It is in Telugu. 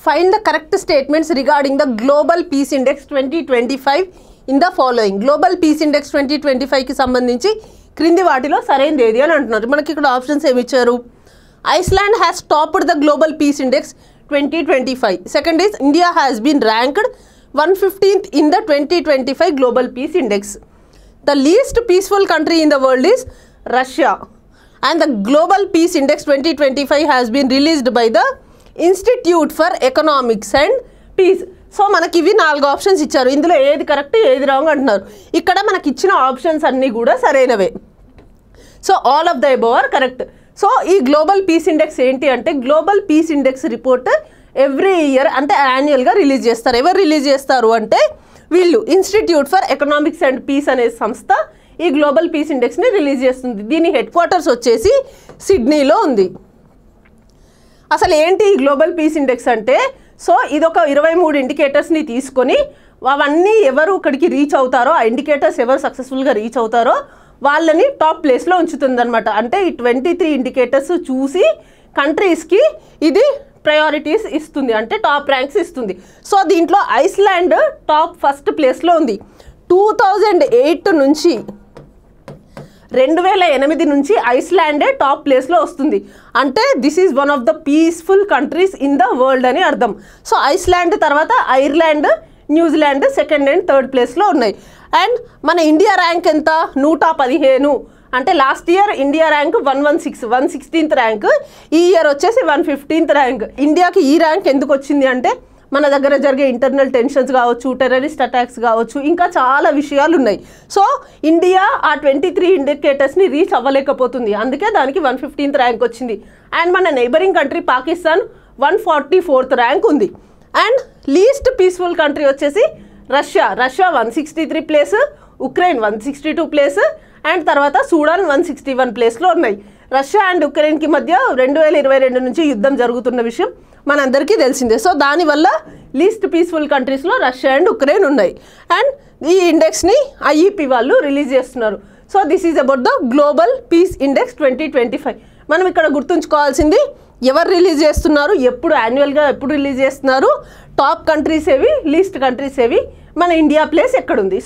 Find the correct statements regarding the global peace index 2025 in the following. Global peace index 2025కి సంబంధించి క్రింది వాటిలో సరైనది ఏది అని అంటున్నారు. మనకి ఇక్కడ ఆప్షన్స్ ఏమి ఇచ్చారు. Iceland has topped the global peace index 2025. Second is India has been ranked 115th in the 2025 global peace index. The least peaceful country in the world is Russia. And the global peace index 2025 has been released by the institute for economics and peace. So మనకి ఇవి 4 ఆప్షన్స్ ఇచ్చారు. ఇందులో ఏది కరెక్ట్ ఏది రాంగ్ అంటున్నారు. ఇక్కడ మనకి ఇచ్చిన ఆప్షన్స్ అన్నీ కూడా సరైనవే. So all of the above are correct. So ఈ గ్లోబల్ పీస్ ఇండెక్స్ ఏంటి అంటే global peace index report every year అంటే యాన్యువల్గా రిలీజ్ చేస్తారు. ఎవరు రిలీజ్ చేస్తారు అంటే వీళ్ళు institute for economics and peace అనే సంస్థ ఈ గ్లోబల్ పీస్ ఇండెక్స్ని రిలీజ్ చేస్తుంది. దీని హెడ్ క్వార్టర్స్ వచ్చేసి సిడ్నీలో ఉంది. అసలు ఏంటి ఈ గ్లోబల్ పీస్ ఇండెక్స్ అంటే సో ఇదొక 23 ఇండికేటర్స్ని తీసుకొని అవన్నీ ఎవరు ఇక్కడికి రీచ్ అవుతారో ఆ ఇండికేటర్స్ ఎవరు సక్సెస్ఫుల్గా రీచ్ అవుతారో వాళ్ళని టాప్ ప్లేస్లో ఉంచుతుంది అనమాట. అంటే ఈ 23 ఇండికేటర్స్ చూసి కంట్రీస్కి ఇది ప్రయారిటీస్ ఇస్తుంది, అంటే టాప్ ర్యాంక్స్ ఇస్తుంది. సో దీంట్లో ఐస్లాండ్ టాప్ ఫస్ట్ ప్లేస్లో ఉంది. 2008 నుంచి 2008 నుంచి ఐస్లాండే టాప్ ప్లేస్లో వస్తుంది. అంటే this is one of the peaceful countries in the world అని అర్థం. సో ఐస్లాండ్ తర్వాత Ireland, New Zealand second and third ప్లేస్లో ఉన్నాయి. అండ్ మన ఇండియా ర్యాంక్ ఎంత 115. అంటే last year India rank 116th rank, ఈ ఇయర్ వచ్చేసి 115th ర్యాంక్. ఇండియాకి ఈ ర్యాంక్ ఎందుకు వచ్చింది అంటే మన దగ్గర జరిగే ఇంటర్నల్ టెన్షన్స్ కావచ్చు, టెర్రరిస్ట్ అటాక్స్ కావచ్చు, ఇంకా చాలా విషయాలు ఉన్నాయి. సో ఇండియా ఆ 23 ఇండికేటర్స్ని రీచ్ అవ్వలేకపోతుంది, అందుకే దానికి 115th ర్యాంక్ వచ్చింది. అండ్ మన neighbouring country Pakistan 144th rank ఉంది. అండ్ లీస్ట్ పీస్ఫుల్ కంట్రీ వచ్చేసి Russia 163 place, Ukraine 162 place, and తర్వాత సూడాన్ 161 ప్లేస్లో ఉన్నాయి. రష్యా అండ్ ఉక్రెయిన్కి మధ్య 2022 నుంచి యుద్ధం జరుగుతున్న విషయం మనందరికీ తెలిసిందే. సో దానివల్ల లీస్ట్ పీస్ఫుల్ కంట్రీస్లో రష్యా అండ్ ఉక్రెయిన్ ఉన్నాయి. అండ్ ఈ ఇండెక్స్ని ఐఈపీ వాళ్ళు రిలీజ్ చేస్తున్నారు. So this is about the global peace index 2025. మనం ఇక్కడ గుర్తుంచుకోవాల్సింది ఎవరు రిలీజ్ చేస్తున్నారు, ఎప్పుడు యాన్యువల్గా ఎప్పుడు రిలీజ్ చేస్తున్నారు, టాప్ కంట్రీస్ ఏవి, లీస్ట్ కంట్రీస్ ఏవి, మన ఇండియా ప్లేస్ ఎక్కడుంది.